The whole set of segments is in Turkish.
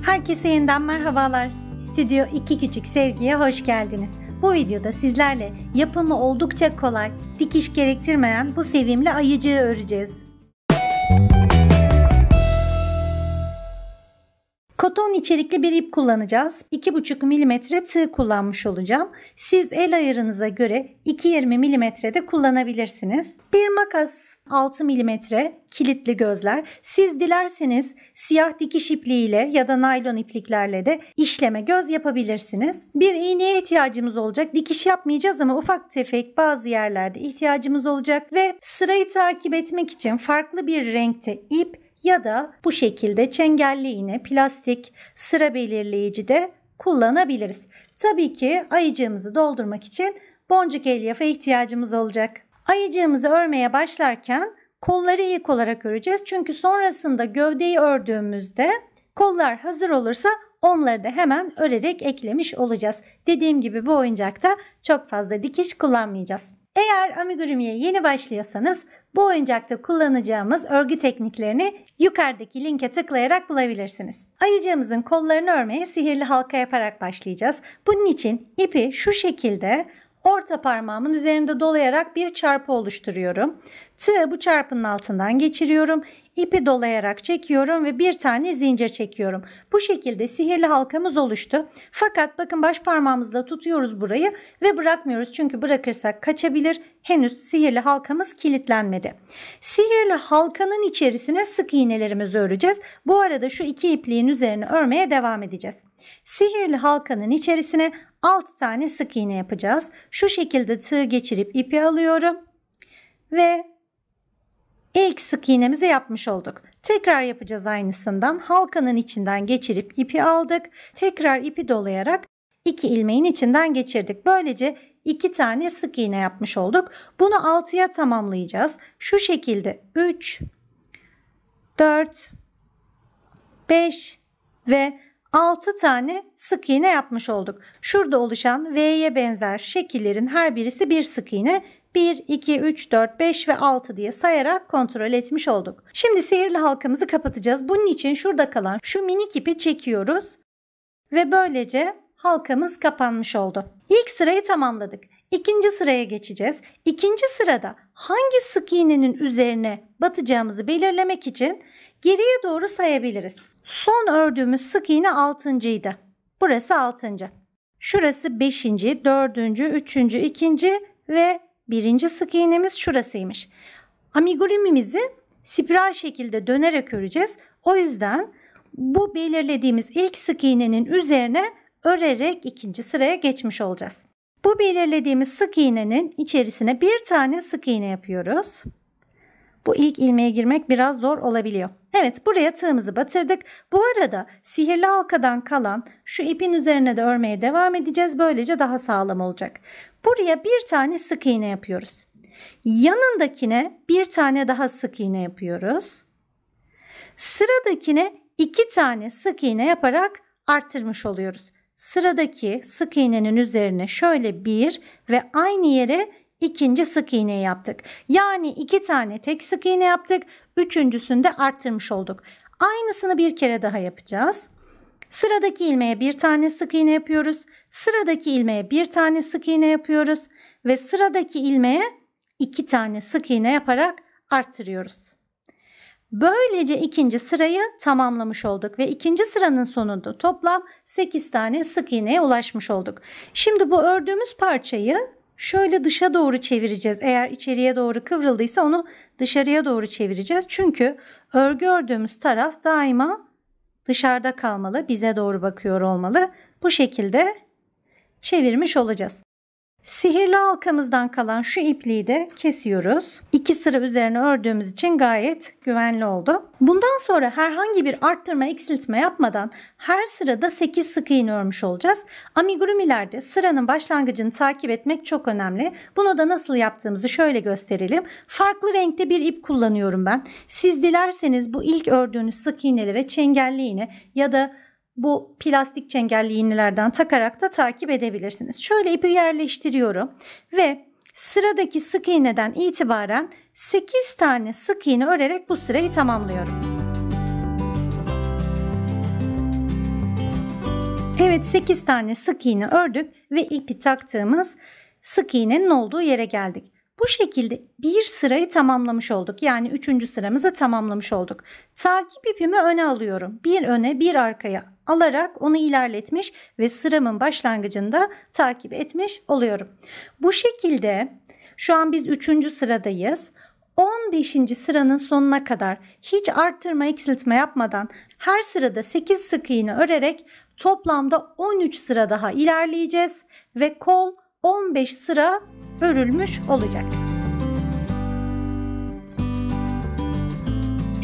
Herkese yeniden merhabalar. Stüdyo 2 Küçük Sevgi'ye hoş geldiniz. Bu videoda sizlerle yapımı oldukça kolay, dikiş gerektirmeyen bu sevimli ayıcığı öreceğiz. Koton içerikli bir ip kullanacağız. 2,5 mm tığ kullanmış olacağım. Siz el ayarınıza göre 2,20 mm de kullanabilirsiniz. Bir makas 6 mm kilitli gözler. Siz dilerseniz siyah dikiş ipliğiyle ya da naylon ipliklerle de işleme göz yapabilirsiniz. Bir iğneye ihtiyacımız olacak. Dikiş yapmayacağız ama ufak tefek bazı yerlerde ihtiyacımız olacak ve sırayı takip etmek için farklı bir renkte ip ya da bu şekilde çengelli iğne, plastik sıra belirleyici de kullanabiliriz. Tabii ki ayıcığımızı doldurmak için boncuk elyafa ihtiyacımız olacak. Ayıcığımızı örmeye başlarken kolları ilk olarak öreceğiz. Çünkü sonrasında gövdeyi ördüğümüzde kollar hazır olursa onları da hemen örerek eklemiş olacağız. Dediğim gibi bu oyuncakta çok fazla dikiş kullanmayacağız. Eğer amigurumiye yeni başlıyorsanız bu oyuncakta kullanacağımız örgü tekniklerini yukarıdaki linke tıklayarak bulabilirsiniz. Ayıcığımızın kollarını örmeye sihirli halka yaparak başlayacağız. Bunun için ipi şu şekilde orta parmağımın üzerinde dolayarak bir çarpı oluşturuyorum. Tığı bu çarpının altından geçiriyorum. İpi dolayarak çekiyorum ve bir tane zincir çekiyorum. Bu şekilde sihirli halkamız oluştu. Fakat bakın baş parmağımızla tutuyoruz burayı ve bırakmıyoruz. Çünkü bırakırsak kaçabilir. Henüz sihirli halkamız kilitlenmedi. Sihirli halkanın içerisine sık iğnelerimizi öreceğiz. Bu arada şu iki ipliğin üzerine örmeye devam edeceğiz. Sihirli halkanın içerisine 6 tane sık iğne yapacağız. Şu şekilde tığ geçirip ipi alıyorum ve ilk sık iğnemizi yapmış olduk. Tekrar yapacağız aynısından. Halkanın içinden geçirip ipi aldık. Tekrar ipi dolayarak 2 ilmeğin içinden geçirdik. Böylece 2 tane sık iğne yapmış olduk. Bunu 6'ya tamamlayacağız. Şu şekilde 3, 4, 5 ve 6 tane sık iğne yapmış olduk. Şurada oluşan V'ye benzer şekillerin her birisi bir sık iğne. 1, 2, 3, 4, 5 ve 6 diye sayarak kontrol etmiş olduk. Şimdi sihirli halkamızı kapatacağız. Bunun için şurada kalan şu minik ipi çekiyoruz ve böylece halkamız kapanmış oldu. İlk sırayı tamamladık. İkinci sıraya geçeceğiz. İkinci sırada hangi sık iğnenin üzerine batacağımızı belirlemek için geriye doğru sayabiliriz. Son ördüğümüz sık iğne 6.'ydı. Burası 6. Şurası 5. 4. 3. 2. ve 1. sık iğnemiz şurasıymış. Amigurumimizi spiral şekilde dönerek öreceğiz. O yüzden bu belirlediğimiz ilk sık iğnenin üzerine örerek ikinci sıraya geçmiş olacağız. Bu belirlediğimiz sık iğnenin içerisine bir tane sık iğne yapıyoruz. Bu ilk ilmeğe girmek biraz zor olabiliyor. Evet, buraya tığımızı batırdık. Bu arada sihirli halkadan kalan şu ipin üzerine de örmeye devam edeceğiz. Böylece daha sağlam olacak. Buraya bir tane sık iğne yapıyoruz. Yanındakine bir tane daha sık iğne yapıyoruz. Sıradakine 2 tane sık iğne yaparak arttırmış oluyoruz. Sıradaki sık iğnenin üzerine şöyle bir ve aynı yere ikinci sık iğneyi yaptık. Yani 2 tane tek sık iğne yaptık. Üçüncüsünde arttırmış olduk. Aynısını bir kere daha yapacağız. Sıradaki ilmeğe bir tane sık iğne yapıyoruz. Sıradaki ilmeğe bir tane sık iğne yapıyoruz. Ve sıradaki ilmeğe 2 tane sık iğne yaparak arttırıyoruz. Böylece ikinci sırayı tamamlamış olduk ve ikinci sıranın sonunda toplam 8 tane sık iğneye ulaşmış olduk. Şimdi bu ördüğümüz parçayı şöyle dışa doğru çevireceğiz. Eğer içeriye doğru kıvrıldıysa onu dışarıya doğru çevireceğiz. Çünkü örgü ördüğümüz taraf daima dışarıda kalmalı, bize doğru bakıyor olmalı. Bu şekilde çevirmiş olacağız. Sihirli halkamızdan kalan şu ipliği de kesiyoruz. 2 sıra üzerine ördüğümüz için gayet güvenli oldu. Bundan sonra herhangi bir arttırma eksiltme yapmadan her sırada 8 sık iğne örmüş olacağız. Amigurumilerde sıranın başlangıcını takip etmek çok önemli. Bunu da nasıl yaptığımızı şöyle gösterelim. Farklı renkte bir ip kullanıyorum ben. Siz dilerseniz bu ilk ördüğünüz sık iğnelere çengelli iğne ya da bu plastik çengelli iğnelerden takarak da takip edebilirsiniz. Şöyle ipi yerleştiriyorum ve sıradaki sık iğneden itibaren 8 tane sık iğne örerek bu sırayı tamamlıyorum. Evet, 8 tane sık iğne ördük ve ipi taktığımız sık iğnenin olduğu yere geldik. Bu şekilde bir sırayı tamamlamış olduk. Yani 3. sıramızı tamamlamış olduk. Takip ipimi öne alıyorum. Bir öne bir arkaya alarak onu ilerletmiş ve sıramın başlangıcında takip etmiş oluyorum. Bu şekilde şu an biz 3. sıradayız. 15. sıranın sonuna kadar hiç arttırma eksiltme yapmadan her sırada 8 sık iğne örerek toplamda 13 sıra daha ilerleyeceğiz ve kol 15 sıra örülmüş olacak.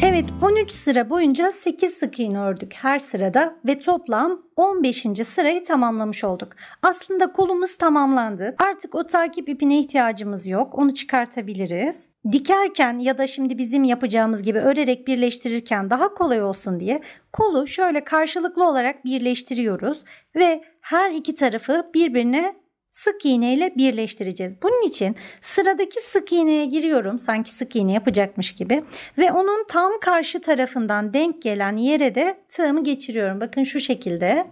Evet, 13 sıra boyunca 8 sık iğne ördük her sırada ve toplam 15. sırayı tamamlamış olduk. Aslında kolumuz tamamlandı. Artık o takip ipine ihtiyacımız yok. Onu çıkartabiliriz. Dikerken ya da şimdi bizim yapacağımız gibi örerek birleştirirken daha kolay olsun diye kolu şöyle karşılıklı olarak birleştiriyoruz ve her iki tarafı birbirine sık iğne ile birleştireceğiz. Bunun için sıradaki sık iğneye giriyorum, sanki sık iğne yapacakmış gibi ve onun tam karşı tarafından denk gelen yere de tığımı geçiriyorum. Bakın şu şekilde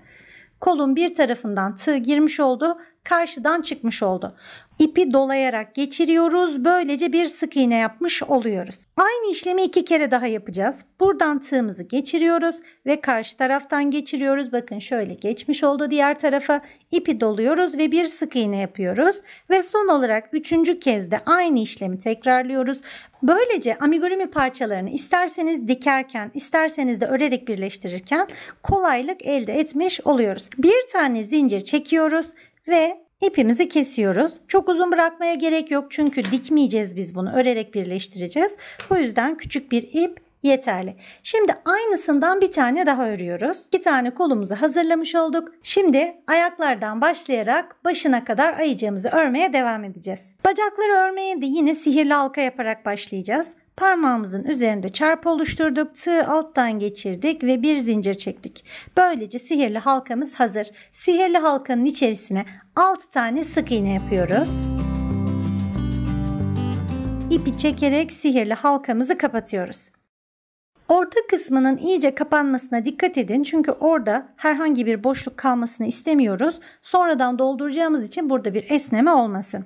kolun bir tarafından tığ girmiş oldu, karşıdan çıkmış oldu. İpi dolayarak geçiriyoruz. Böylece bir sık iğne yapmış oluyoruz. Aynı işlemi 2 kere daha yapacağız. Buradan tığımızı geçiriyoruz ve karşı taraftan geçiriyoruz. Bakın şöyle geçmiş oldu diğer tarafa. İpi doluyoruz ve bir sık iğne yapıyoruz. Ve son olarak 3. kez de aynı işlemi tekrarlıyoruz. Böylece amigurumi parçalarını isterseniz dikerken, isterseniz de örerek birleştirirken kolaylık elde etmiş oluyoruz. Bir tane zincir çekiyoruz ve ipimizi kesiyoruz. Çok uzun bırakmaya gerek yok çünkü dikmeyeceğiz biz bunu. Örerek birleştireceğiz. Bu yüzden küçük bir ip yeterli. Şimdi aynısından bir tane daha örüyoruz. 2 tane kolumuzu hazırlamış olduk. Şimdi ayaklardan başlayarak başına kadar ayıcığımızı örmeye devam edeceğiz. Bacakları örmeye de yine sihirli halka yaparak başlayacağız. Parmağımızın üzerinde çarpı oluşturduk, tığ alttan geçirdik ve bir zincir çektik. Böylece sihirli halkamız hazır. Sihirli halkanın içerisine 6 tane sık iğne yapıyoruz. İpi çekerek sihirli halkamızı kapatıyoruz. Orta kısmının iyice kapanmasına dikkat edin çünkü orada herhangi bir boşluk kalmasını istemiyoruz. Sonradan dolduracağımız için burada bir esneme olmasın.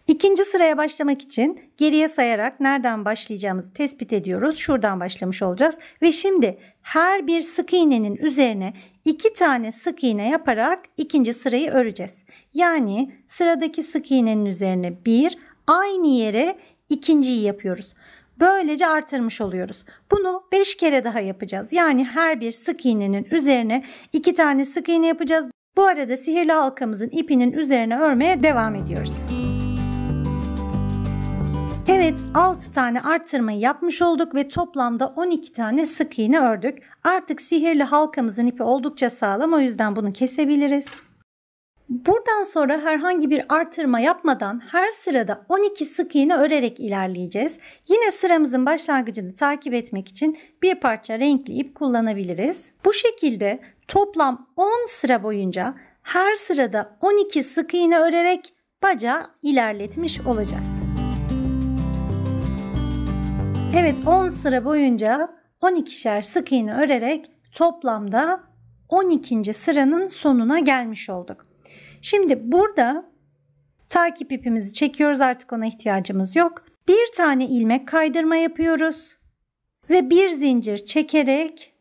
2. sıraya başlamak için geriye sayarak nereden başlayacağımızı tespit ediyoruz. Şuradan başlamış olacağız ve şimdi her bir sık iğnenin üzerine 2 tane sık iğne yaparak 2. sırayı öreceğiz. Yani sıradaki sık iğnenin üzerine bir, aynı yere 2.'yi yapıyoruz. Böylece artırmış oluyoruz. Bunu 5 kere daha yapacağız. Yani her bir sık iğnenin üzerine 2 tane sık iğne yapacağız. Bu arada sihirli halkamızın ipinin üzerine örmeye devam ediyoruz. Evet, 6 tane arttırmayı yapmış olduk ve toplamda 12 tane sık iğne ördük. Artık sihirli halkamızın ipi oldukça sağlam, o yüzden bunu kesebiliriz. Buradan sonra herhangi bir artırma yapmadan her sırada 12 sık iğne örerek ilerleyeceğiz. Yine sıramızın başlangıcını takip etmek için bir parça renkli ip kullanabiliriz. Bu şekilde toplam 10 sıra boyunca her sırada 12 sık iğne örerek bacağı ilerletmiş olacağız. Evet, 10 sıra boyunca 12'şer sık iğne örerek toplamda 12. sıranın sonuna gelmiş olduk. Şimdi burada takip ipimizi çekiyoruz, artık ona ihtiyacımız yok. Bir tane ilmek kaydırma yapıyoruz ve bir zincir çekerek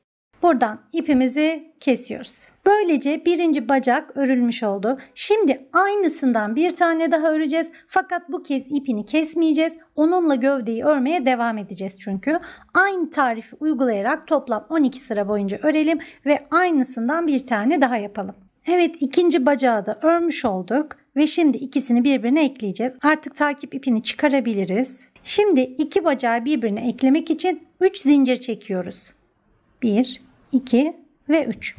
buradan ipimizi kesiyoruz. Böylece birinci bacak örülmüş oldu. Şimdi aynısından bir tane daha öreceğiz. Fakat bu kez ipini kesmeyeceğiz. Onunla gövdeyi örmeye devam edeceğiz çünkü. Aynı tarifi uygulayarak toplam 12 sıra boyunca örelim ve aynısından bir tane daha yapalım. Evet, ikinci bacağı da örmüş olduk ve şimdi ikisini birbirine ekleyeceğiz. Artık takip ipini çıkarabiliriz. Şimdi iki bacağı birbirine eklemek için 3 zincir çekiyoruz. 1, 2 ve 3.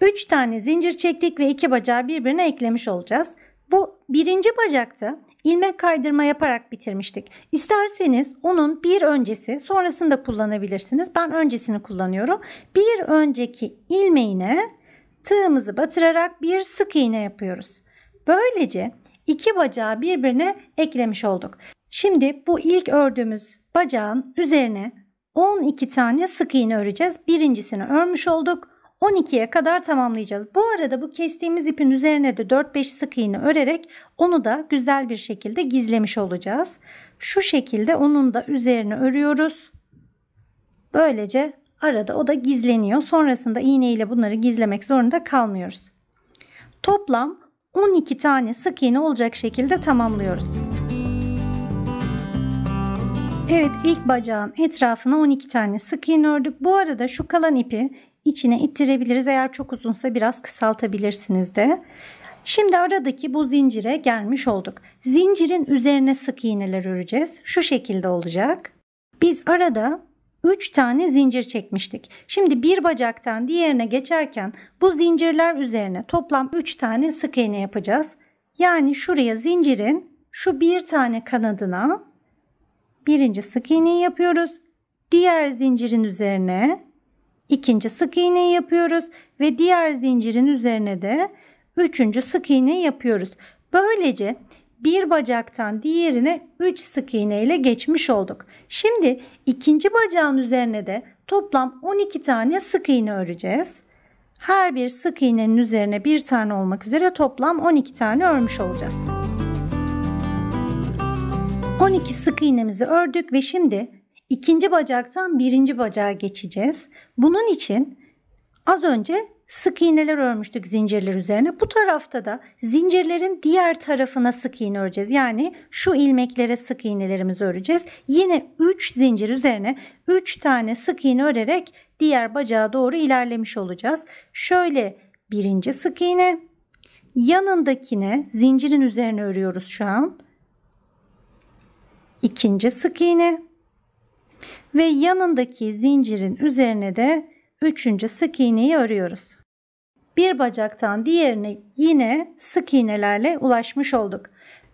3 tane zincir çektik ve iki bacağı birbirine eklemiş olacağız. Bu birinci bacakta ilmek kaydırma yaparak bitirmiştik. İsterseniz onun bir öncesi, sonrasını da kullanabilirsiniz. Ben öncesini kullanıyorum. Bir önceki ilmeğine tığımızı batırarak bir sık iğne yapıyoruz. Böylece iki bacağı birbirine eklemiş olduk. Şimdi bu ilk ördüğümüz bacağın üzerine 12 tane sık iğne öreceğiz. Birincisini örmüş olduk. 12'ye kadar tamamlayacağız. Bu arada bu kestiğimiz ipin üzerine de 4-5 sık iğne örerek onu da güzel bir şekilde gizlemiş olacağız. Şu şekilde onun da üzerine örüyoruz. Böylece arada o da gizleniyor. Sonrasında iğne ile bunları gizlemek zorunda kalmıyoruz. Toplam 12 tane sık iğne olacak şekilde tamamlıyoruz. Evet, ilk bacağın etrafına 12 tane sık iğne ördük. Bu arada şu kalan ipi içine ittirebiliriz. Eğer çok uzunsa biraz kısaltabilirsiniz de. Şimdi aradaki bu zincire gelmiş olduk. Zincirin üzerine sık iğneler öreceğiz. Şu şekilde olacak. Biz arada 3 tane zincir çekmiştik. Şimdi bir bacaktan diğerine geçerken bu zincirler üzerine toplam 3 tane sık iğne yapacağız. Yani şuraya zincirin şu bir tane kanadına birinci sık iğneyi yapıyoruz. Diğer zincirin üzerine ikinci sık iğneyi yapıyoruz ve diğer zincirin üzerine de üçüncü sık iğneyi yapıyoruz. Böylece bir bacaktan diğerine 3 sık iğne ile geçmiş olduk. Şimdi ikinci bacağın üzerine de toplam 12 tane sık iğne öreceğiz. Her bir sık iğnenin üzerine bir tane olmak üzere toplam 12 tane örmüş olacağız. 12 sık iğnemizi ördük ve şimdi ikinci bacaktan birinci bacağa geçeceğiz. Bunun için az önce sık iğneler örmüştük zincirler üzerine. Bu tarafta da zincirlerin diğer tarafına sık iğne öreceğiz. Yani şu ilmeklere sık iğnelerimizi öreceğiz. Yine 3 zincir üzerine 3 tane sık iğne örerek diğer bacağa doğru ilerlemiş olacağız. Şöyle birinci sık iğne, yanındakine zincirin üzerine örüyoruz şu an. İkinci sık iğne ve yanındaki zincirin üzerine de üçüncü sık iğneyi örüyoruz. Bir bacaktan diğerine yine sık iğnelerle ulaşmış olduk.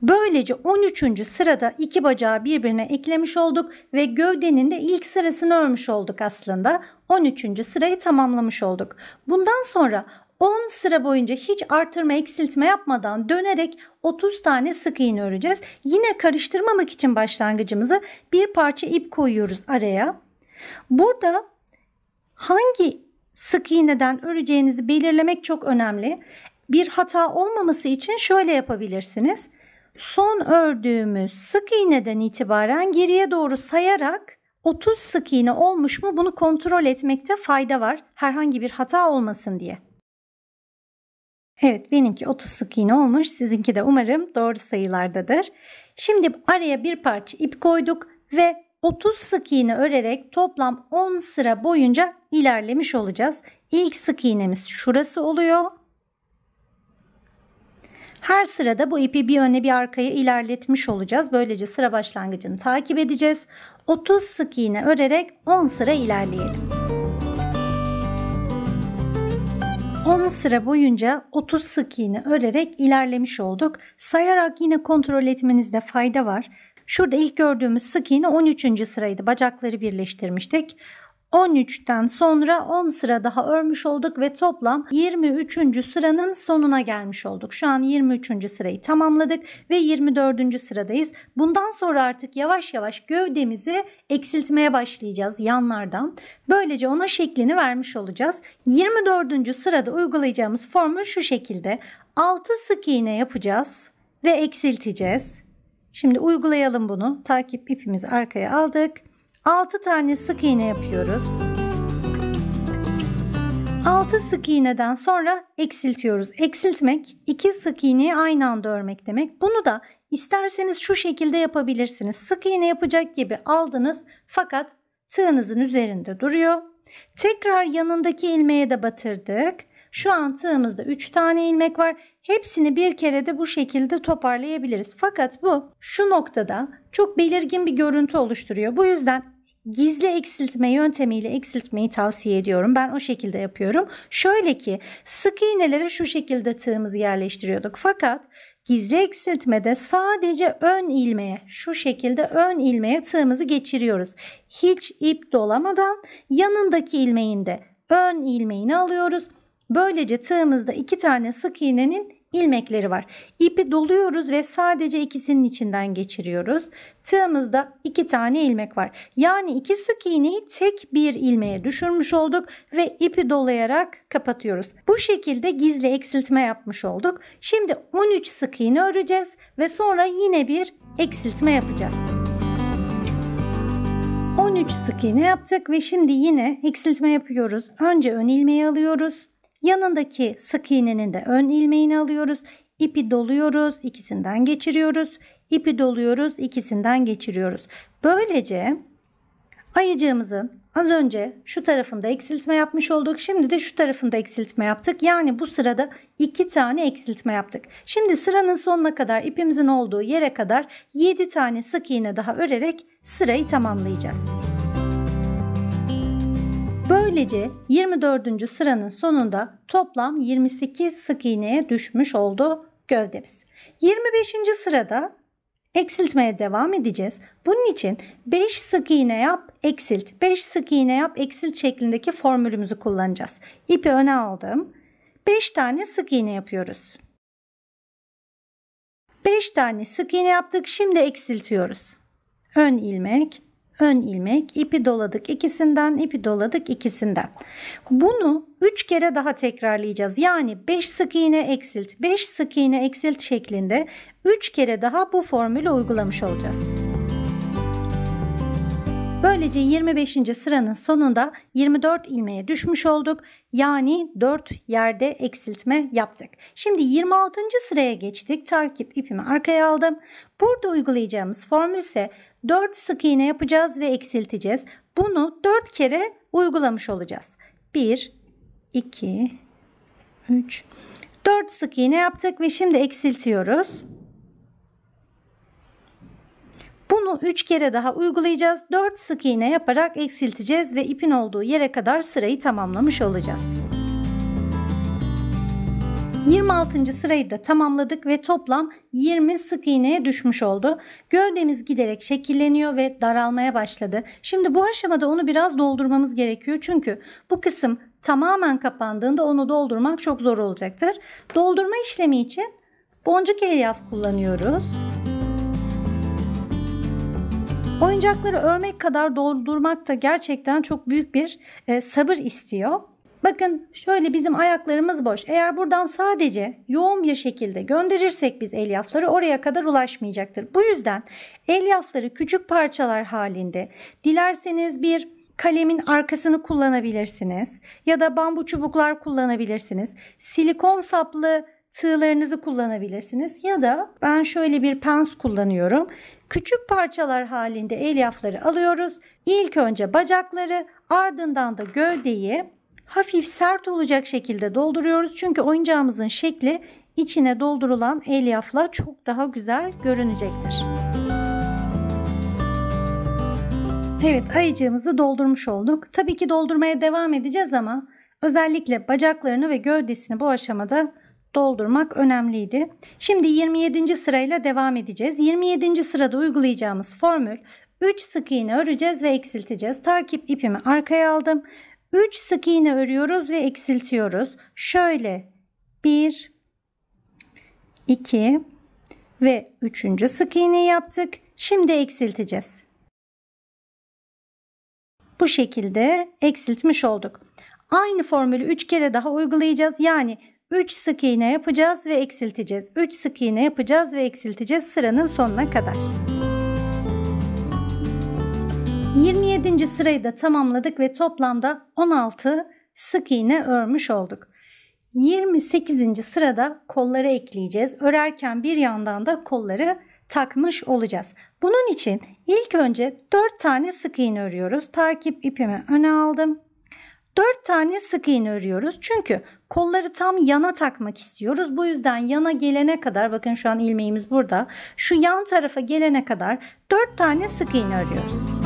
Böylece 13. sırada iki bacağı birbirine eklemiş olduk ve gövdenin de ilk sırasını örmüş olduk aslında. 13. sırayı tamamlamış olduk. Bundan sonra 10 sıra boyunca hiç artırma eksiltme yapmadan dönerek 30 tane sık iğne öreceğiz. Yine karıştırmamak için başlangıcımızı bir parça ip koyuyoruz araya. Burada hangi sık iğneden öreceğinizi belirlemek çok önemli. Bir hata olmaması için şöyle yapabilirsiniz. Son ördüğümüz sık iğneden itibaren geriye doğru sayarak 30 sık iğne olmuş mu bunu kontrol etmekte fayda var. Herhangi bir hata olmasın diye. Evet, benimki 30 sık iğne olmuş. Sizinki de umarım doğru sayılardadır. Şimdi araya bir parça ip koyduk ve 30 sık iğne örerek toplam 10 sıra boyunca ilerlemiş olacağız. İlk sık iğnemiz şurası oluyor. Her sırada bu ipi bir öne bir arkaya ilerletmiş olacağız. Böylece sıra başlangıcını takip edeceğiz. 30 sık iğne örerek 10 sıra ilerleyelim. 10 sıra boyunca 30 sık iğne örerek ilerlemiş olduk. Sayarak yine kontrol etmenizde fayda var. Şurada ilk gördüğümüz sık iğne 13. sıraydı. Bacakları birleştirmiştik. 13'ten sonra 10 sıra daha örmüş olduk ve toplam 23. sıranın sonuna gelmiş olduk. Şu an 23. sırayı tamamladık ve 24. sıradayız. Bundan sonra artık yavaş yavaş gövdemizi eksiltmeye başlayacağız yanlardan. Böylece ona şeklini vermiş olacağız. 24. sırada uygulayacağımız formül şu şekilde. 6 sık iğne yapacağız ve eksilteceğiz. Şimdi uygulayalım bunu. Takip ipimizi arkaya aldık. 6 tane sık iğne yapıyoruz. 6 sık iğneden sonra eksiltiyoruz. Eksiltmek 2 sık iğneyi aynı anda örmek demek. Bunu da isterseniz şu şekilde yapabilirsiniz. Sık iğne yapacak gibi aldınız fakat tığınızın üzerinde duruyor. Tekrar yanındaki ilmeğe de batırdık. Şu an tığımızda 3 tane ilmek var. Hepsini bir kere de bu şekilde toparlayabiliriz. Fakat bu şu noktada çok belirgin bir görüntü oluşturuyor. Bu yüzden gizli eksiltme yöntemiyle eksiltmeyi tavsiye ediyorum. Ben o şekilde yapıyorum. Şöyle ki sık iğnelere şu şekilde tığımızı yerleştiriyorduk. Fakat gizli eksiltmede sadece ön ilmeğe, şu şekilde ön ilmeğe tığımızı geçiriyoruz. Hiç ip dolamadan yanındaki ilmeğin de ön ilmeğini alıyoruz. Böylece tığımızda 2 tane sık iğnenin ilmekleri var. İpi doluyoruz ve sadece ikisinin içinden geçiriyoruz. Tığımızda 2 tane ilmek var. Yani 2 sık iğneyi tek bir ilmeğe düşürmüş olduk ve ipi dolayarak kapatıyoruz. Bu şekilde gizli eksiltme yapmış olduk. Şimdi 13 sık iğne öreceğiz ve sonra yine bir eksiltme yapacağız. 13 sık iğne yaptık ve şimdi yine eksiltme yapıyoruz. Önce ön ilmeği alıyoruz. Yanındaki sık iğnenin de ön ilmeğini alıyoruz. İpi doluyoruz, ikisinden geçiriyoruz. İpi doluyoruz, ikisinden geçiriyoruz. Böylece ayıcığımızın az önce şu tarafında eksiltme yapmış olduk. Şimdi de şu tarafında eksiltme yaptık. Yani bu sırada 2 tane eksiltme yaptık. Şimdi sıranın sonuna kadar, ipimizin olduğu yere kadar 7 tane sık iğne daha örerek sırayı tamamlayacağız. Böylece 24. sıranın sonunda toplam 28 sık iğneye düşmüş oldu gövdemiz. 25. sırada eksiltmeye devam edeceğiz. Bunun için 5 sık iğne yap, eksilt. 5 sık iğne yap, eksilt şeklindeki formülümüzü kullanacağız. İpi öne aldım. 5 tane sık iğne yapıyoruz. 5 tane sık iğne yaptık. Şimdi eksiltiyoruz. Ön ilmek, ön ilmek, ipi doladık ikisinden, ipi doladık ikisinden. Bunu 3 kere daha tekrarlayacağız. Yani 5 sık iğne eksilt, 5 sık iğne eksilt şeklinde 3 kere daha bu formülü uygulamış olacağız. Böylece 25. sıranın sonunda 24 ilmeğe düşmüş olduk. Yani 4 yerde eksiltme yaptık. Şimdi 26. sıraya geçtik. Takip ipimi arkaya aldım. Burada uygulayacağımız formül ise 4 sık iğne yapacağız ve eksilteceğiz. Bunu 4 kere uygulamış olacağız. 1, 2, 3, 4 sık iğne yaptık ve şimdi eksiltiyoruz. Bunu 3 kere daha uygulayacağız. 4 sık iğne yaparak eksilteceğiz ve ipin olduğu yere kadar sırayı tamamlamış olacağız. 26. sırayı da tamamladık ve toplam 20 sık iğneye düşmüş oldu. Gövdemiz giderek şekilleniyor ve daralmaya başladı. Şimdi bu aşamada onu biraz doldurmamız gerekiyor. Çünkü bu kısım tamamen kapandığında onu doldurmak çok zor olacaktır. Doldurma işlemi için boncuk elyaf kullanıyoruz. Oyuncakları örmek kadar doldurmak da gerçekten çok büyük bir sabır istiyor. Bakın şöyle bizim ayaklarımız boş. Eğer buradan sadece yoğun bir şekilde gönderirsek biz elyafları oraya kadar ulaşmayacaktır. Bu yüzden elyafları küçük parçalar halinde dilerseniz bir kalemin arkasını kullanabilirsiniz ya da bambu çubuklar kullanabilirsiniz. Silikon saplı tığlarınızı kullanabilirsiniz ya da ben şöyle bir pens kullanıyorum. Küçük parçalar halinde elyafları alıyoruz. İlk önce bacakları, ardından da gövdeyi hafif sert olacak şekilde dolduruyoruz. Çünkü oyuncağımızın şekli içine doldurulan elyafla çok daha güzel görünecektir. Evet, ayıcığımızı doldurmuş olduk. Tabii ki doldurmaya devam edeceğiz ama özellikle bacaklarını ve gövdesini bu aşamada doldurmak önemliydi. Şimdi 27. sırayla devam edeceğiz. 27. sırada uygulayacağımız formül 3 sık iğne öreceğiz ve eksilteceğiz. Takip ipimi arkaya aldım. 3 sık iğne örüyoruz ve eksiltiyoruz. Şöyle 1, 2 ve 3. sık iğneyi yaptık. Şimdi eksilteceğiz. Bu şekilde eksiltmiş olduk. Aynı formülü 3 kere daha uygulayacağız. Yani 3 sık iğne yapacağız ve eksilteceğiz. 3 sık iğne yapacağız ve eksilteceğiz sıranın sonuna kadar. 27. sırayı da tamamladık ve toplamda 16 sık iğne örmüş olduk. 28. sırada kolları ekleyeceğiz. Örerken bir yandan da kolları takmış olacağız. Bunun için ilk önce 4 tane sık iğne örüyoruz. Takip ipimi öne aldım. 4 tane sık iğne örüyoruz. Çünkü kolları tam yana takmak istiyoruz. Bu yüzden yana gelene kadar, bakın şu an ilmeğimiz burada. Şu yan tarafa gelene kadar 4 tane sık iğne örüyoruz.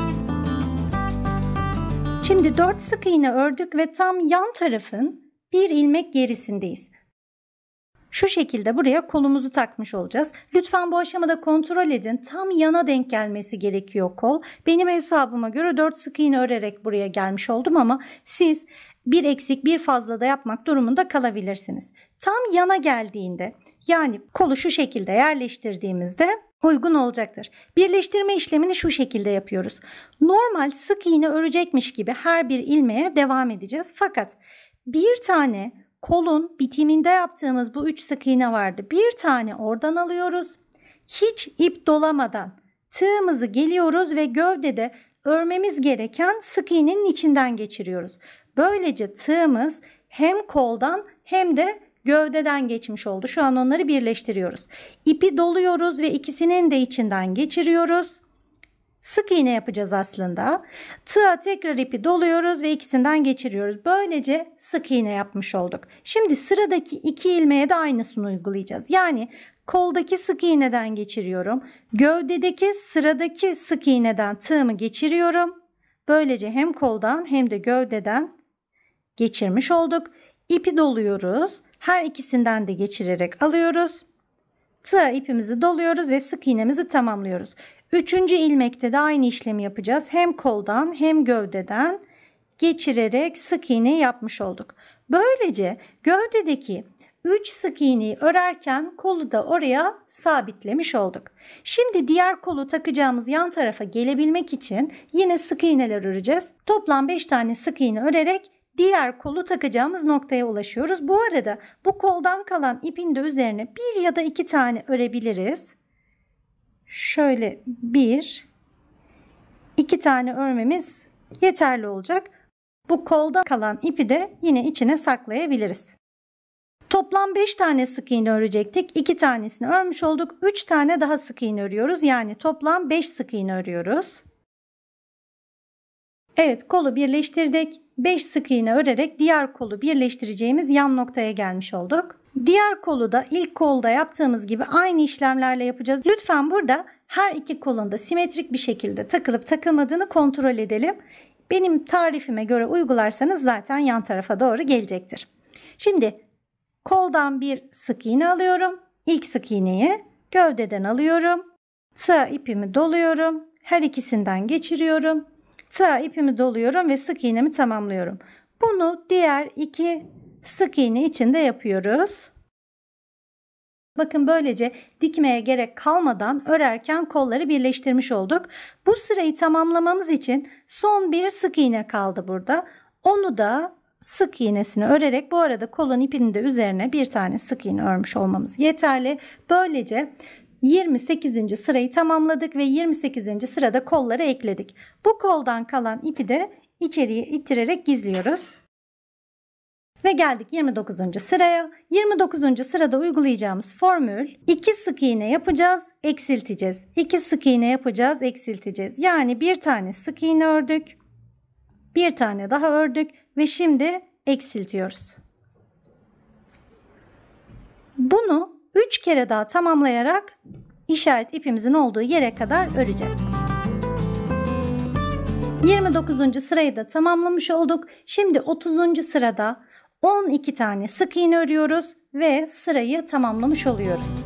Şimdi 4 sık iğne ördük ve tam yan tarafın bir ilmek gerisindeyiz. Şu şekilde buraya kolumuzu takmış olacağız. Lütfen bu aşamada kontrol edin. Tam yana denk gelmesi gerekiyor kol. Benim hesabıma göre 4 sık iğne örerek buraya gelmiş oldum ama siz bir eksik bir fazla da yapmak durumunda kalabilirsiniz. Tam yana geldiğinde Yani kolu şu şekilde yerleştirdiğimizde uygun olacaktır. Birleştirme işlemini şu şekilde yapıyoruz. Normal sık iğne örecekmiş gibi her bir ilmeğe devam edeceğiz. Fakat bir tane kolun bitiminde yaptığımız bu 3 sık iğne vardı. Bir tane oradan alıyoruz. Hiç ip dolamadan tığımızı geliyoruz ve gövdede örmemiz gereken sık iğnenin içinden geçiriyoruz. Böylece tığımız hem koldan hem de gövdeden geçmiş oldu. Şu an onları birleştiriyoruz. İpi doluyoruz ve ikisinin de içinden geçiriyoruz. Sık iğne yapacağız aslında. Tığa tekrar ipi doluyoruz ve ikisinden geçiriyoruz. Böylece sık iğne yapmış olduk. Şimdi sıradaki 2 ilmeğe de aynısını uygulayacağız. Yani koldaki sık iğneden geçiriyorum. Gövdedeki sıradaki sık iğneden tığımı geçiriyorum. Böylece hem koldan hem de gövdeden geçirmiş olduk. İpi doluyoruz. Her ikisinden de geçirerek alıyoruz. Tığa ipimizi doluyoruz ve sık iğnemizi tamamlıyoruz. 3. ilmekte de aynı işlemi yapacağız. Hem koldan hem gövdeden geçirerek sık iğne yapmış olduk. Böylece gövdedeki 3 sık iğneyi örerken kolu da oraya sabitlemiş olduk. Şimdi diğer kolu takacağımız yan tarafa gelebilmek için yine sık iğneler öreceğiz. Toplam 5 tane sık iğne örerek diğer kolu takacağımız noktaya ulaşıyoruz. Bu arada bu koldan kalan ipin de üzerine 1 ya da 2 tane örebiliriz. Şöyle 1, 2 tane örmemiz yeterli olacak. Bu koldan kalan ipi de yine içine saklayabiliriz. Toplam 5 tane sık iğne örecektik. 2 tanesini örmüş olduk. 3 tane daha sık iğne örüyoruz. Yani toplam 5 sık iğne örüyoruz. Evet, kolu birleştirdik. 5 sık iğne örerek diğer kolu birleştireceğimiz yan noktaya gelmiş olduk. Diğer kolu da ilk kolda yaptığımız gibi aynı işlemlerle yapacağız. Lütfen burada her iki kolun da simetrik bir şekilde takılıp takılmadığını kontrol edelim. Benim tarifime göre uygularsanız zaten yan tarafa doğru gelecektir. Şimdi koldan bir sık iğne alıyorum. İlk sık iğneyi gövdeden alıyorum. Tığa ipimi doluyorum. Her ikisinden geçiriyorum. Tığa ipimi doluyorum ve sık iğnemi tamamlıyorum. Bunu diğer 2 sık iğne için de yapıyoruz. Bakın böylece dikmeye gerek kalmadan örerken kolları birleştirmiş olduk. Bu sırayı tamamlamamız için son bir sık iğne kaldı burada. Onu da sık iğnesini örerek, bu arada kolun ipinin de üzerine bir tane sık iğne örmüş olmamız yeterli. Böylece 28. sırayı tamamladık ve 28. sırada kolları ekledik. Bu koldan kalan ipi de içeriye ittirerek gizliyoruz. Ve geldik 29. sıraya. 29. sırada uygulayacağımız formül 2 sık iğne yapacağız, eksilteceğiz. 2 sık iğne yapacağız, eksilteceğiz. Yani bir tane sık iğne ördük. Bir tane daha ördük ve şimdi eksiltiyoruz. Bunu 3 kere daha tamamlayarak işaret ipimizin olduğu yere kadar öreceğiz. 29. sırayı da tamamlamış olduk. Şimdi 30. sırada 12 tane sık iğne örüyoruz ve sırayı tamamlamış oluyoruz.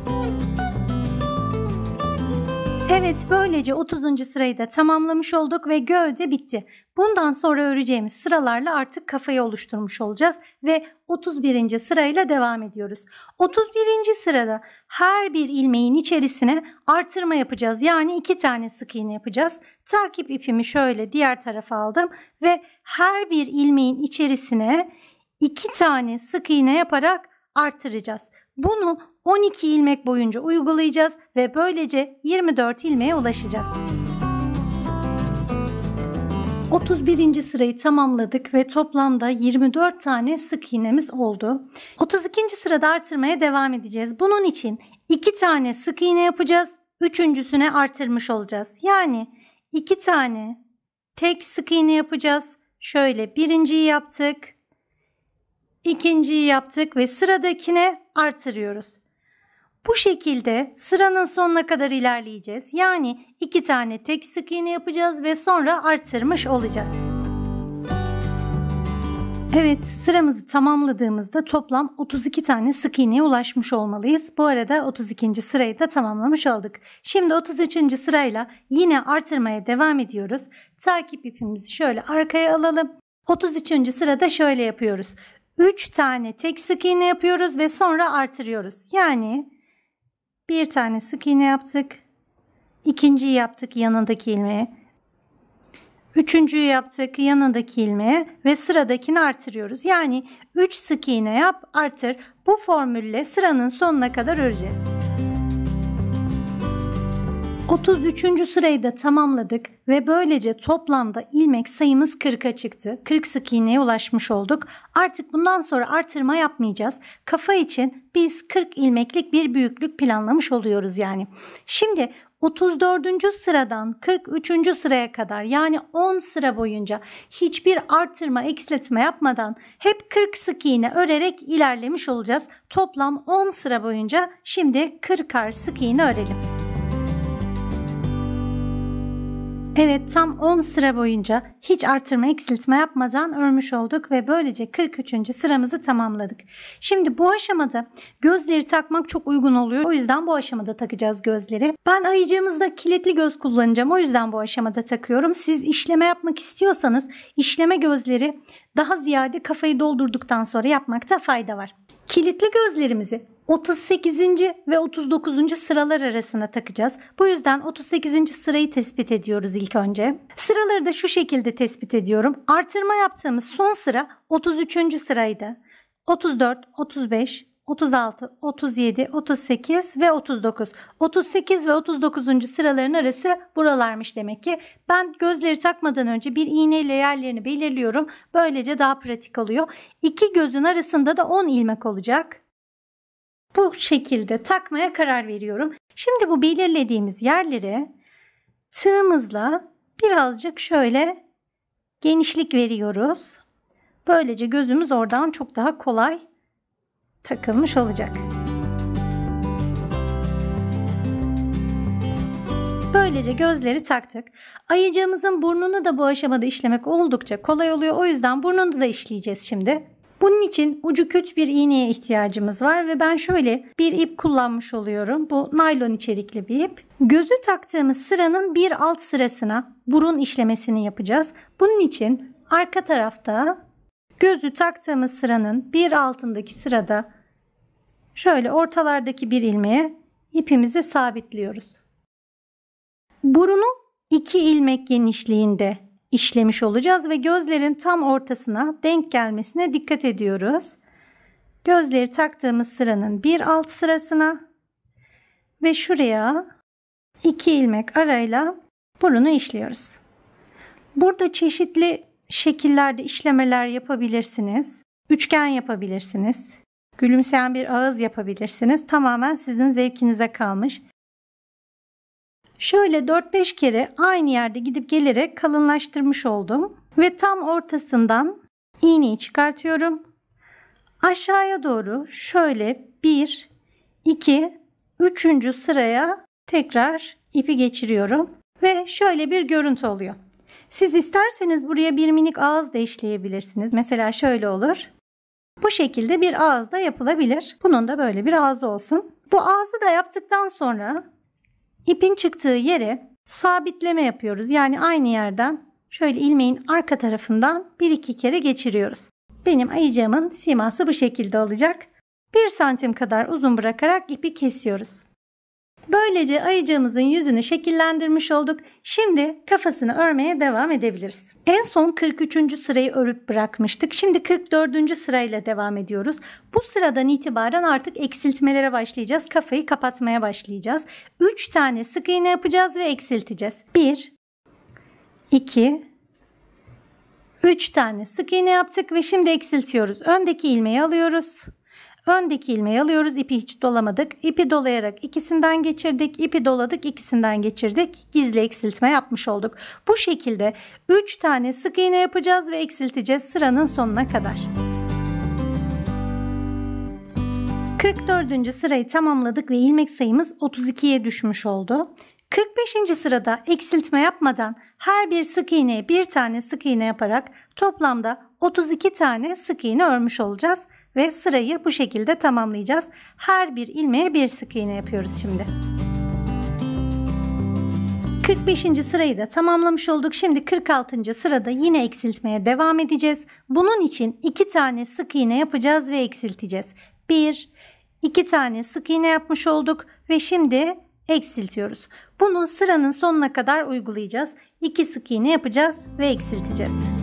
Evet, böylece 30. sırayı da tamamlamış olduk ve gövde bitti. Bundan sonra öreceğimiz sıralarla artık kafayı oluşturmuş olacağız ve 31. sırayla devam ediyoruz. 31. sırada her bir ilmeğin içerisine artırma yapacağız. Yani 2 tane sık iğne yapacağız. Takip ipimi şöyle diğer tarafa aldım ve her bir ilmeğin içerisine 2 tane sık iğne yaparak artıracağız. Bunu 12 ilmek boyunca uygulayacağız ve böylece 24 ilmeğe ulaşacağız. 31. sırayı tamamladık ve toplamda 24 tane sık iğnemiz oldu. 32. sırada artırmaya devam edeceğiz. Bunun için 2 tane sık iğne yapacağız. Üçüncüsüne artırmış olacağız. Yani 2 tane tek sık iğne yapacağız. Şöyle birinciyi yaptık. İkinciyi yaptık ve sıradakine artırıyoruz. Bu şekilde sıranın sonuna kadar ilerleyeceğiz. Yani 2 tane tek sık iğne yapacağız ve sonra artırmış olacağız. Evet, sıramızı tamamladığımızda toplam 32 tane sık iğneye ulaşmış olmalıyız. Bu arada 32. sırayı da tamamlamış olduk. Şimdi 33. sırayla yine artırmaya devam ediyoruz. Takip ipimizi şöyle arkaya alalım. 33. sırada şöyle yapıyoruz. 3 tane tek sık iğne yapıyoruz ve sonra artırıyoruz. Yani bir tane sık iğne yaptık. İkinciyi yaptık yanındaki ilmeğe. Üçüncüyü yaptık yanındaki ilmeğe ve sıradakini artırıyoruz. Yani 3 sık iğne yap, artır. Bu formülle sıranın sonuna kadar öreceğiz. 33. sırayı da tamamladık ve böylece toplamda ilmek sayımız 40'a çıktı. 40 sık iğneye ulaşmış olduk. Artık bundan sonra artırma yapmayacağız. Kafa için biz 40 ilmeklik bir büyüklük planlamış oluyoruz yani. Şimdi 34. sıradan 43. sıraya kadar yani 10 sıra boyunca hiçbir artırma, eksiltme yapmadan hep 40 sık iğne örerek ilerlemiş olacağız. Toplam 10 sıra boyunca şimdi 40'ar sık iğne örelim. Evet, tam 10 sıra boyunca hiç artırma eksiltme yapmadan örmüş olduk ve böylece 43. sıramızı tamamladık. Şimdi bu aşamada gözleri takmak çok uygun oluyor. O yüzden bu aşamada takacağız gözleri. Ben ayıcığımızda kilitli göz kullanacağım. O yüzden bu aşamada takıyorum. Siz işleme yapmak istiyorsanız işleme gözleri daha ziyade kafayı doldurduktan sonra yapmakta fayda var. Kilitli gözlerimizi 38. ve 39. sıralar arasına takacağız. Bu yüzden 38. sırayı tespit ediyoruz ilk önce. Sıraları da şu şekilde tespit ediyorum. Artırma yaptığımız son sıra 33. sıraydı. 34, 35, 36, 37, 38 ve 39. 38 ve 39. sıraların arası buralarmış demek ki. Ben gözleri takmadan önce bir iğneyle yerlerini belirliyorum. Böylece daha pratik oluyor. İki gözün arasında da 10 ilmek olacak. Bu şekilde takmaya karar veriyorum. Şimdi bu belirlediğimiz yerlere tığımızla birazcık şöyle genişlik veriyoruz. Böylece gözümüz oradan çok daha kolay takılmış olacak. Böylece gözleri taktık. Ayıcığımızın burnunu da bu aşamada işlemek oldukça kolay oluyor. O yüzden burnunu da işleyeceğiz şimdi. Bunun için ucu küt bir iğneye ihtiyacımız var ve ben şöyle bir ip kullanmış oluyorum. Bu naylon içerikli bir ip. Gözü taktığımız sıranın bir alt sırasına burun işlemesini yapacağız. Bunun için arka tarafta gözü taktığımız sıranın bir altındaki sırada şöyle ortalardaki bir ilmeğe ipimizi sabitliyoruz. Burunu 2 ilmek genişliğinde işlemiş olacağız ve gözlerin tam ortasına denk gelmesine dikkat ediyoruz. Gözleri taktığımız sıranın bir alt sırasına ve şuraya 2 ilmek arayla burunu işliyoruz. Burada çeşitli şekillerde işlemeler yapabilirsiniz. Üçgen yapabilirsiniz. Gülümseyen bir ağız yapabilirsiniz. Tamamen sizin zevkinize kalmış. Şöyle 4-5 kere aynı yerde gidip gelerek kalınlaştırmış oldum. Ve tam ortasından iğneyi çıkartıyorum. Aşağıya doğru şöyle 1, 2, 3. sıraya tekrar ipi geçiriyorum. Ve şöyle bir görüntü oluyor. Siz isterseniz buraya bir minik ağız da işleyebilirsiniz. Mesela şöyle olur. Bu şekilde bir ağız da yapılabilir. Bunun da böyle bir ağzı olsun. Bu ağzı da yaptıktan sonra İpin çıktığı yere sabitleme yapıyoruz. Yani aynı yerden şöyle ilmeğin arka tarafından 1-2 kere geçiriyoruz. Benim ayıcığımın siması bu şekilde olacak. 1 santim kadar uzun bırakarak ipi kesiyoruz. Böylece ayıcığımızın yüzünü şekillendirmiş olduk. Şimdi kafasını örmeye devam edebiliriz. En son 43. sırayı örüp bırakmıştık. Şimdi 44. sırayla devam ediyoruz. Bu sıradan itibaren artık eksiltmelere başlayacağız. Kafayı kapatmaya başlayacağız. 3 tane sık iğne yapacağız ve eksilteceğiz. 1, 2, 3 tane sık iğne yaptık ve şimdi eksiltiyoruz. Öndeki ilmeği alıyoruz. Öndeki ilmeği alıyoruz. İpi hiç dolamadık. İpi dolayarak ikisinden geçirdik. İpi doladık. İkisinden geçirdik. Gizli eksiltme yapmış olduk. Bu şekilde 3 tane sık iğne yapacağız ve eksilteceğiz sıranın sonuna kadar. 44. sırayı tamamladık ve ilmek sayımız 32'ye düşmüş oldu. 45. sırada eksiltme yapmadan her bir sık iğneye bir tane sık iğne yaparak toplamda 32 tane sık iğne örmüş olacağız. Ve sırayı bu şekilde tamamlayacağız. Her bir ilmeğe bir sık iğne yapıyoruz şimdi. 45. sırayı da tamamlamış olduk. Şimdi 46. sırada yine eksiltmeye devam edeceğiz. Bunun için 2 tane sık iğne yapacağız ve eksilteceğiz. 1, 2 tane sık iğne yapmış olduk ve şimdi eksiltiyoruz. Bunu sıranın sonuna kadar uygulayacağız. 2 sık iğne yapacağız ve eksilteceğiz.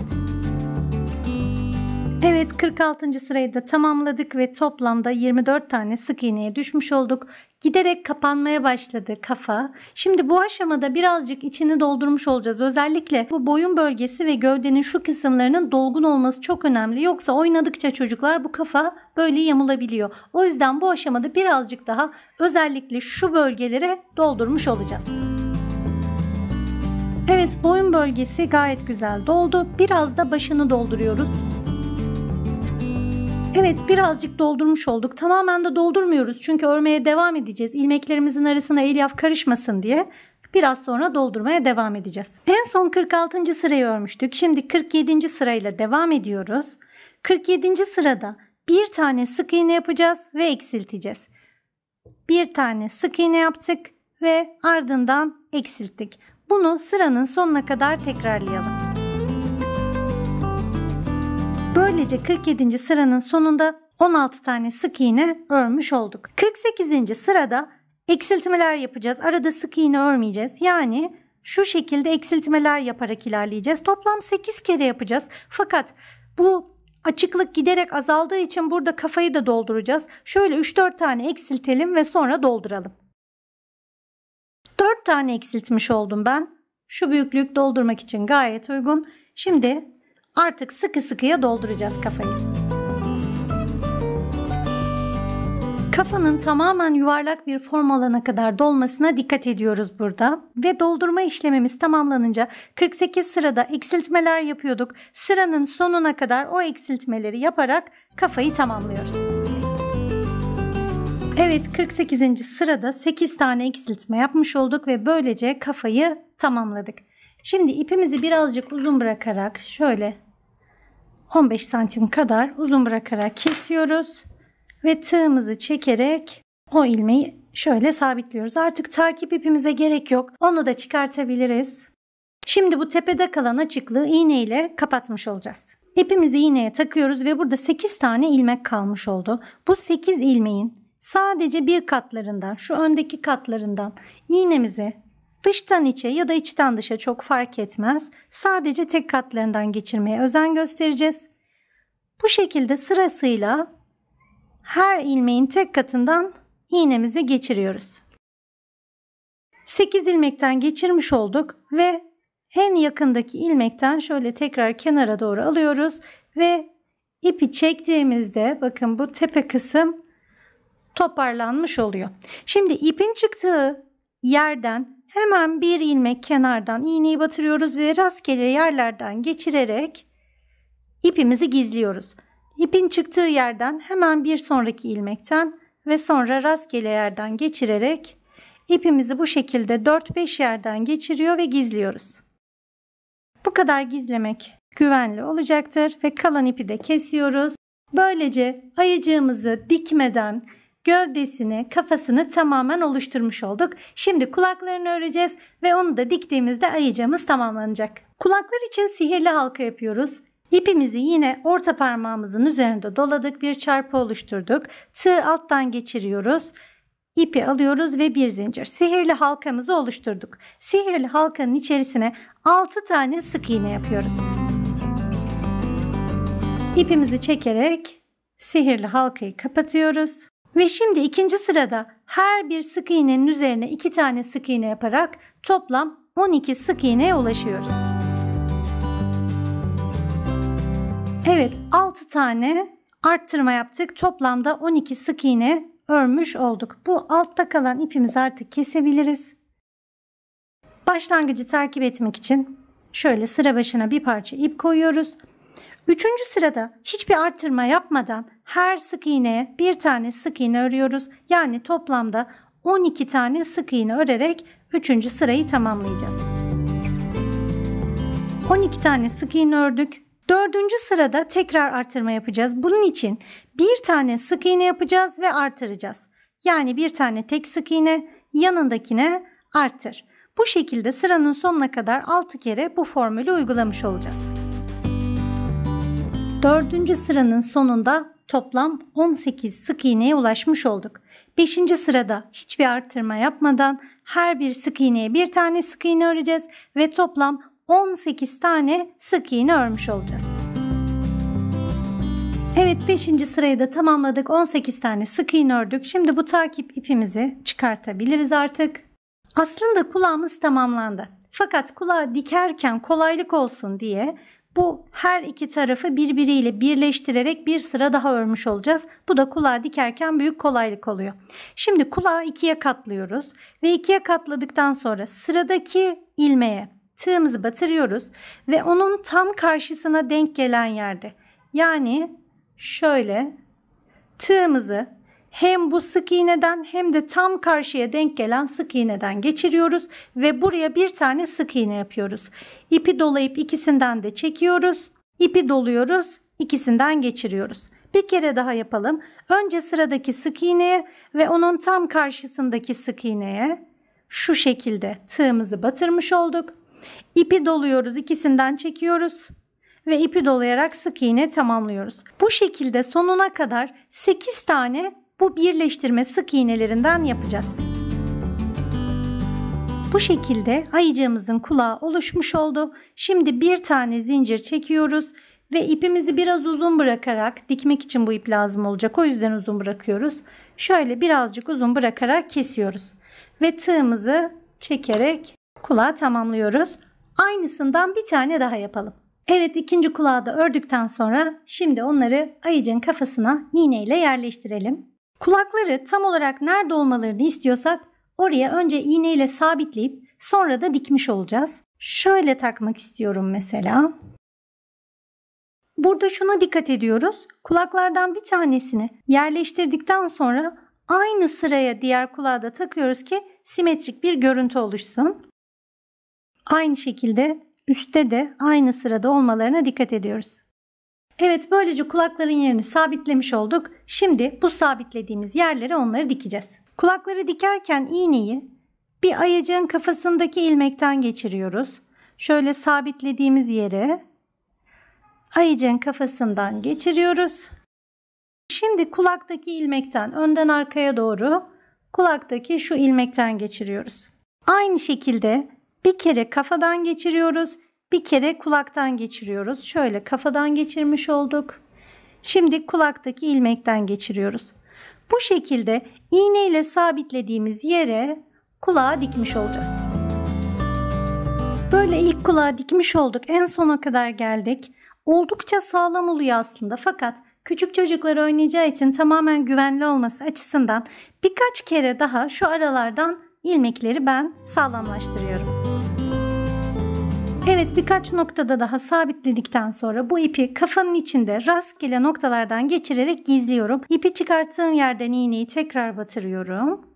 Evet, 46. sırayı da tamamladık ve toplamda 24 tane sık iğneye düşmüş olduk. Giderek kapanmaya başladı kafa. Şimdi bu aşamada birazcık içini doldurmuş olacağız. Özellikle bu boyun bölgesi ve gövdenin şu kısımlarının dolgun olması çok önemli. Yoksa oynadıkça çocuklar bu kafa böyle yamulabiliyor. O yüzden bu aşamada birazcık daha özellikle şu bölgelere doldurmuş olacağız. Evet, boyun bölgesi gayet güzel doldu. Biraz da başını dolduruyoruz. Evet, birazcık doldurmuş olduk. Tamamen de doldurmuyoruz çünkü örmeye devam edeceğiz. İlmeklerimizin arasına elyaf karışmasın diye biraz sonra doldurmaya devam edeceğiz. En son 46. sırayı örmüştük. Şimdi 47. sırayla devam ediyoruz. 47. sırada bir tane sık iğne yapacağız ve eksilteceğiz. Bir tane sık iğne yaptık ve ardından eksilttik. Bunu sıranın sonuna kadar tekrarlayalım. Böylece 47. sıranın sonunda 16 tane sık iğne örmüş olduk. 48. sırada eksiltmeler yapacağız. Arada sık iğne örmeyeceğiz. Yani şu şekilde eksiltmeler yaparak ilerleyeceğiz. Toplam 8 kere yapacağız. Fakat bu açıklık giderek azaldığı için burada kafayı da dolduracağız. Şöyle 3-4 tane eksiltelim ve sonra dolduralım. 4 tane eksiltmiş oldum ben. Şu büyüklük doldurmak için gayet uygun. Şimdi artık sıkı sıkıya dolduracağız kafayı. Kafanın tamamen yuvarlak bir form alana kadar dolmasına dikkat ediyoruz burada. Ve doldurma işlemimiz tamamlanınca 48 sırada eksiltmeler yapıyorduk. Sıranın sonuna kadar o eksiltmeleri yaparak kafayı tamamlıyoruz. Evet, 48. sırada 8 tane eksiltme yapmış olduk ve böylece kafayı tamamladık. Şimdi ipimizi birazcık uzun bırakarak şöyle 15 santim kadar uzun bırakarak kesiyoruz ve tığımızı çekerek o ilmeği şöyle sabitliyoruz. Artık takip ipimize gerek yok. Onu da çıkartabiliriz. Şimdi bu tepede kalan açıklığı iğne ile kapatmış olacağız. İpimizi iğneye takıyoruz ve burada 8 tane ilmek kalmış oldu. Bu 8 ilmeğin sadece bir katlarından, şu öndeki katlarından iğnemizi dıştan içe ya da içten dışa çok fark etmez. Sadece tek katlarından geçirmeye özen göstereceğiz. Bu şekilde sırasıyla her ilmeğin tek katından iğnemizi geçiriyoruz. 8 ilmekten geçirmiş olduk ve en yakındaki ilmekten şöyle tekrar kenara doğru alıyoruz ve ipi çektiğimizde bakın bu tepe kısım toparlanmış oluyor. Şimdi ipin çıktığı yerden hemen bir ilmek kenardan iğneyi batırıyoruz ve rastgele yerlerden geçirerek ipimizi gizliyoruz. İpin çıktığı yerden hemen bir sonraki ilmekten ve sonra rastgele yerden geçirerek ipimizi bu şekilde 4-5 yerden geçiriyor ve gizliyoruz. Bu kadar gizlemek güvenli olacaktır ve kalan ipi de kesiyoruz. Böylece ayıcığımızı dikmeden gövdesini, kafasını tamamen oluşturmuş olduk. Şimdi kulaklarını öreceğiz ve onu da diktiğimizde ayıcığımız tamamlanacak. Kulaklar için sihirli halka yapıyoruz. İpimizi yine orta parmağımızın üzerinde doladık, bir çarpı oluşturduk. Tığ alttan geçiriyoruz. İpi alıyoruz ve bir zincir. Sihirli halkamızı oluşturduk. Sihirli halkanın içerisine 6 tane sık iğne yapıyoruz. İpimizi çekerek sihirli halkayı kapatıyoruz. Ve şimdi ikinci sırada her bir sık iğnenin üzerine 2 tane sık iğne yaparak toplam 12 sık iğneye ulaşıyoruz. Evet, 6 tane arttırma yaptık. Toplamda 12 sık iğne örmüş olduk. Bu altta kalan ipimizi artık kesebiliriz. Başlangıcı takip etmek için şöyle sıra başına bir parça ip koyuyoruz. Üçüncü sırada hiçbir arttırma yapmadan her sık iğneye bir tane sık iğne örüyoruz. Yani toplamda 12 tane sık iğne örerek 3. sırayı tamamlayacağız. 12 tane sık iğne ördük. 4. sırada tekrar artırma yapacağız. Bunun için bir tane sık iğne yapacağız ve artıracağız. Yani bir tane tek sık iğne yanındakine artır. Bu şekilde sıranın sonuna kadar 6 kere bu formülü uygulamış olacağız. 4. sıranın sonunda toplam 18 sık iğneye ulaşmış olduk. 5. sırada hiçbir arttırma yapmadan her bir sık iğneye bir tane sık iğne öreceğiz ve toplam 18 tane sık iğne örmüş olacağız. Evet, 5. sırayı da tamamladık. 18 tane sık iğne ördük. Şimdi bu takip ipimizi çıkartabiliriz artık. Aslında kulağımız tamamlandı. Fakat kulağı dikerken kolaylık olsun diye bu her iki tarafı birbiriyle birleştirerek bir sıra daha örmüş olacağız. Bu da kulağı dikerken büyük kolaylık oluyor. Şimdi kulağı ikiye katlıyoruz ve ikiye katladıktan sonra sıradaki ilmeğe tığımızı batırıyoruz ve onun tam karşısına denk gelen yerde, yani şöyle tığımızı hem bu sık iğneden hem de tam karşıya denk gelen sık iğneden geçiriyoruz ve buraya bir tane sık iğne yapıyoruz. İpi dolayıp ikisinden de çekiyoruz. İpi doluyoruz, ikisinden geçiriyoruz. Bir kere daha yapalım. Önce sıradaki sık iğneye ve onun tam karşısındaki sık iğneye şu şekilde tığımızı batırmış olduk. İpi doluyoruz, ikisinden çekiyoruz ve ipi dolayarak sık iğne tamamlıyoruz. Bu şekilde sonuna kadar 8 tane bu birleştirme sık iğnelerinden yapacağız. Bu şekilde ayıcığımızın kulağı oluşmuş oldu. Şimdi bir tane zincir çekiyoruz ve ipimizi biraz uzun bırakarak, dikmek için bu ip lazım olacak, o yüzden uzun bırakıyoruz. Şöyle birazcık uzun bırakarak kesiyoruz ve tığımızı çekerek kulağı tamamlıyoruz. Aynısından bir tane daha yapalım. Evet, ikinci kulağı da ördükten sonra şimdi onları ayıcığın kafasına iğneyle yerleştirelim. Kulakları tam olarak nerede olmalarını istiyorsak oraya önce iğneyle sabitleyip sonra da dikmiş olacağız. Şöyle takmak istiyorum mesela. Burada şuna dikkat ediyoruz. Kulaklardan bir tanesini yerleştirdikten sonra aynı sıraya diğer kulağı da takıyoruz ki simetrik bir görüntü oluşsun. Aynı şekilde üstte de aynı sırada olmalarına dikkat ediyoruz. Evet, böylece kulakların yerini sabitlemiş olduk. Şimdi bu sabitlediğimiz yerlere onları dikeceğiz. Kulakları dikerken iğneyi bir ayıcığın kafasındaki ilmekten geçiriyoruz. Şöyle sabitlediğimiz yere ayıcığın kafasından geçiriyoruz. Şimdi kulaktaki ilmekten önden arkaya doğru kulaktaki şu ilmekten geçiriyoruz. Aynı şekilde bir kere kafadan geçiriyoruz. Bir kere kulaktan geçiriyoruz. Şöyle kafadan geçirmiş olduk. Şimdi kulaktaki ilmekten geçiriyoruz. Bu şekilde iğne ile sabitlediğimiz yere kulağı dikmiş olacağız. Böyle ilk kulağı dikmiş olduk. En sona kadar geldik. Oldukça sağlam oluyor aslında. Fakat küçük çocuklar oynayacağı için tamamen güvenli olması açısından birkaç kere daha şu aralardan ilmekleri ben sağlamlaştırıyorum. Evet, birkaç noktada daha sabitledikten sonra bu ipi kafanın içinde rastgele noktalardan geçirerek gizliyorum. İpi çıkarttığım yerden iğneyi tekrar batırıyorum.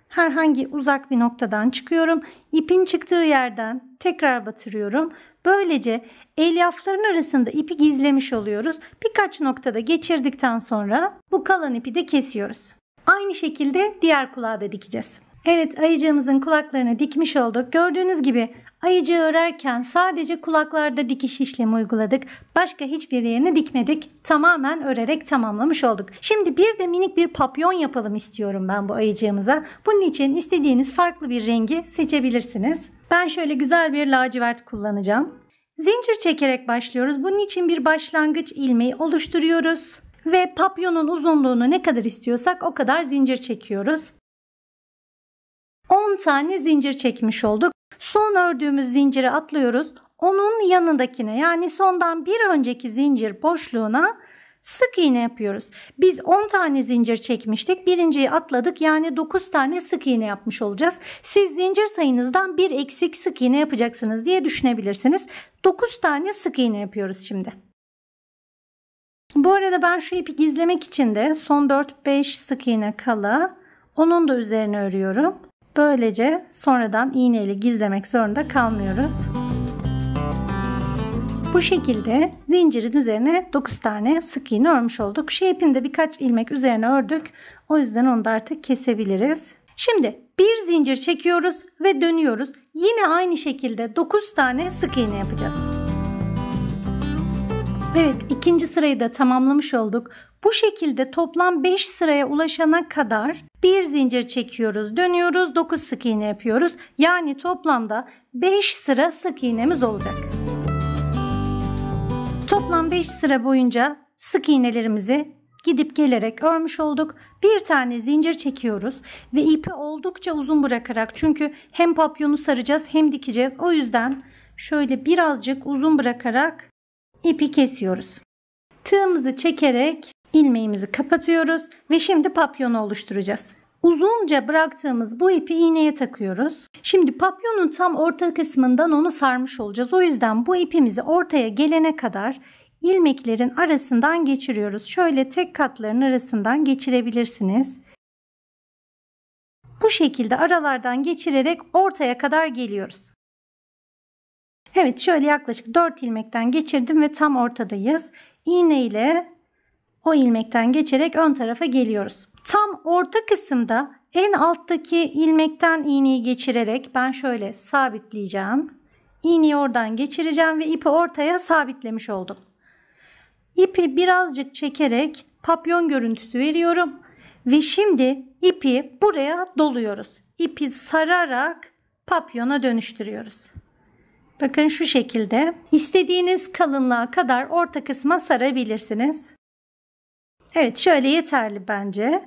Herhangi uzak bir noktadan çıkıyorum. İpin çıktığı yerden tekrar batırıyorum. Böylece elyafların arasında ipi gizlemiş oluyoruz. Birkaç noktada geçirdikten sonra bu kalan ipi de kesiyoruz. Aynı şekilde diğer kulağı da dikeceğiz. Evet, ayıcığımızın kulaklarını dikmiş olduk. Gördüğünüz gibi ayıcığı örerken sadece kulaklarda dikiş işlemi uyguladık. Başka hiçbir yerini dikmedik. Tamamen örerek tamamlamış olduk. Şimdi bir de minik bir papyon yapalım istiyorum ben bu ayıcığımıza. Bunun için istediğiniz farklı bir rengi seçebilirsiniz. Ben şöyle güzel bir lacivert kullanacağım. Zincir çekerek başlıyoruz. Bunun için bir başlangıç ilmeği oluşturuyoruz. Ve papyonun uzunluğunu ne kadar istiyorsak o kadar zincir çekiyoruz. 10 tane zincir çekmiş olduk. Son ördüğümüz zinciri atlıyoruz. Onun yanındakine, yani sondan bir önceki zincir boşluğuna sık iğne yapıyoruz. Biz 10 tane zincir çekmiştik. Birinciyi atladık, yani 9 tane sık iğne yapmış olacağız. Siz zincir sayınızdan bir eksik sık iğne yapacaksınız diye düşünebilirsiniz. 9 tane sık iğne yapıyoruz şimdi. Bu arada ben şu ipi gizlemek için de son 4-5 sık iğne kala onun da üzerine örüyorum. Böylece sonradan iğneyle gizlemek zorunda kalmıyoruz. Bu şekilde zincirin üzerine 9 tane sık iğne örmüş olduk. Şu ipin de birkaç ilmek üzerine ördük. O yüzden onu da artık kesebiliriz. Şimdi bir zincir çekiyoruz ve dönüyoruz. Yine aynı şekilde 9 tane sık iğne yapacağız. Evet, ikinci sırayı da tamamlamış olduk. Bu şekilde toplam 5 sıraya ulaşana kadar bir zincir çekiyoruz, dönüyoruz, 9 sık iğne yapıyoruz. Yani toplamda 5 sıra sık iğnemiz olacak. Toplam 5 sıra boyunca sık iğnelerimizi gidip gelerek örmüş olduk. Bir tane zincir çekiyoruz ve ipi oldukça uzun bırakarak, çünkü hem papyonu saracağız hem dikeceğiz. O yüzden şöyle birazcık uzun bırakarak ipi kesiyoruz. Tığımızı çekerek ilmeğimizi kapatıyoruz ve şimdi papyonu oluşturacağız. Uzunca bıraktığımız bu ipi iğneye takıyoruz. Şimdi papyonun tam orta kısmından onu sarmış olacağız. O yüzden bu ipimizi ortaya gelene kadar ilmeklerin arasından geçiriyoruz. Şöyle tek katların arasından geçirebilirsiniz. Bu şekilde aralardan geçirerek ortaya kadar geliyoruz. Evet, şöyle yaklaşık 4 ilmekten geçirdim ve tam ortadayız. İğne ile o ilmekten geçerek ön tarafa geliyoruz. Tam orta kısımda en alttaki ilmekten iğneyi geçirerek ben şöyle sabitleyeceğim. İğneyi oradan geçireceğim ve ipi ortaya sabitlemiş oldum. İpi birazcık çekerek papyon görüntüsü veriyorum ve şimdi ipi buraya doluyoruz. İpi sararak papyona dönüştürüyoruz. Bakın şu şekilde istediğiniz kalınlığa kadar orta kısma sarabilirsiniz. Evet, şöyle yeterli bence.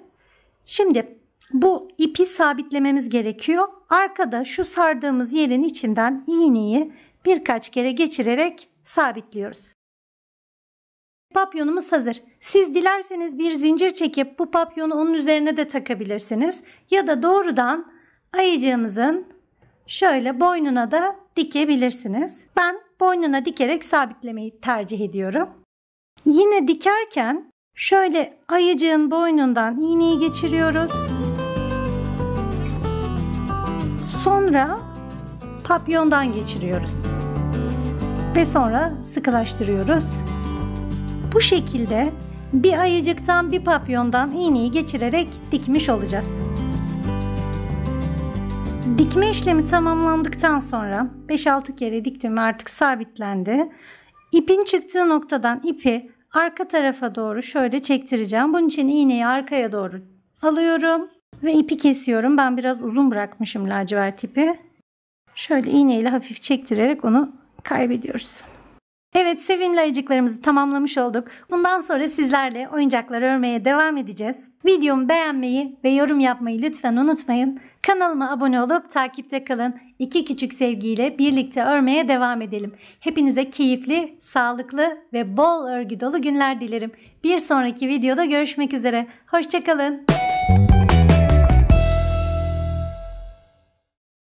Şimdi bu ipi sabitlememiz gerekiyor. Arkada şu sardığımız yerin içinden iğneyi birkaç kere geçirerek sabitliyoruz. Papyonumuz hazır. Siz dilerseniz bir zincir çekip bu papyonu onun üzerine de takabilirsiniz. Ya da doğrudan ayıcığımızın şöyle boynuna da dikebilirsiniz. Ben boynuna dikerek sabitlemeyi tercih ediyorum. Yine dikerken şöyle ayıcığın boynundan iğneyi geçiriyoruz. Sonra papyondan geçiriyoruz. Ve sonra sıkılaştırıyoruz. Bu şekilde bir ayıcıktan bir papyondan iğneyi geçirerek dikmiş olacağız. Dikme işlemi tamamlandıktan sonra 5-6 kere diktim ve artık sabitlendi. İpin çıktığı noktadan ipi arka tarafa doğru şöyle çektireceğim. Bunun için iğneyi arkaya doğru alıyorum ve ipi kesiyorum. Ben biraz uzun bırakmışım lacivert ipi. Şöyle iğneyle hafif çektirerek onu kaybediyoruz. Evet, sevimli ayıcıklarımızı tamamlamış olduk. Bundan sonra sizlerle oyuncaklar örmeye devam edeceğiz. Videomu beğenmeyi ve yorum yapmayı lütfen unutmayın. Kanalıma abone olup takipte kalın. İki küçük sevgiyle birlikte örmeye devam edelim. Hepinize keyifli, sağlıklı ve bol örgü dolu günler dilerim. Bir sonraki videoda görüşmek üzere. Hoşça kalın.